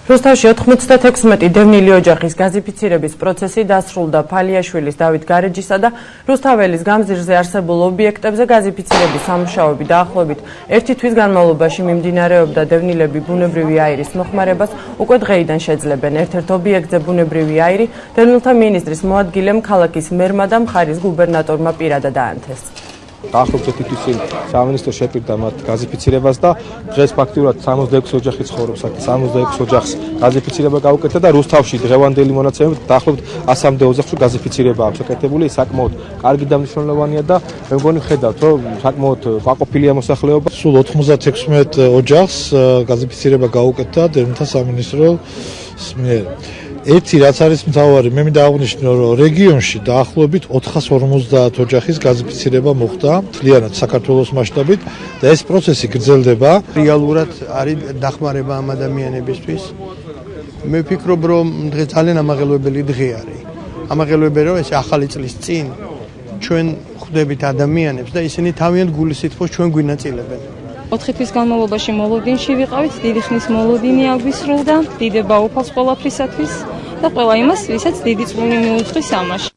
რუსთავში 96 დევნილი ოჯახის გაზიფიცირების პროცესი დასრულდა. ფალიაშვილის, დავით გარეჯისა და რუსთაველის გამზირზე არსებულ ობიექტებზე გაზიფიცირების სამუშაოები დაახლოებით 1 თვის განმავლობაში მიმდინარეობდა. დევნილები ბუნებრივი აირის მოხმარებას უკვე დღეიდან შეძლებენ. ერთ-ერთ ობიექტზე ბუნებრივი აირი დევნილთა მინისტრის მოადგილემ, ქალაქის მერმა და მხარის გუბერნატორმა პირადად აანთეს. დაახლოებით 1 თვის წინ სამინისტრო შეპირდა მათ გაზიფიცირებას და დღეს ფაქტიურად 66 ოჯახი ცხოვრობს აქ. 66 ოჯახს გაზიფიცირება გაუკეთა და რუსთავში დღევანდელი მონაცემებით დაახლოებით 100-მდე ოჯახში გაზიფიცირება აქვს აკეთებული. საკმაოდ კარგი და მნიშვნელოვანია და მე მგონი ხედავთ, რომ საკმაოდ გაყოფილია მოსახლეობა. სულ 96 ოჯახს გაზიფიცირება გაუკეთა დევნილთა სამინისტროს მიერ. ერთი რაც არის მთავარი, მე მინდა აღვნიშნო, რომ რეგიონში დაახლოებით 450 ოჯახის გაზიფიცირება მოხდა მთლიანად საქართველოს მასშტაბით და ეს პროცესი გრძელდება. რეალურად არის დახმარება ამ ადამიანებისთვის. მე ვფიქრობ, რომ დღეს ძალიან ამაღელვებელი დღე არის. ამაღელვებელი რომ ეს ახალი წლის წინ ჩვენ ხვდებით ადამიანებს და ისინი თავიანთ გულის სითბოს ჩვენ გვინაწილებენ. 4 თვის განმავლობაში მოლოდინში ვიყავით, დიდი ხნის მოლოდინი აგვისრულდა, დიდება უფალს ყველაფრისათვის და ყველა იმას, ვისაც დიდი წვლილი მიუძღვის ამაში.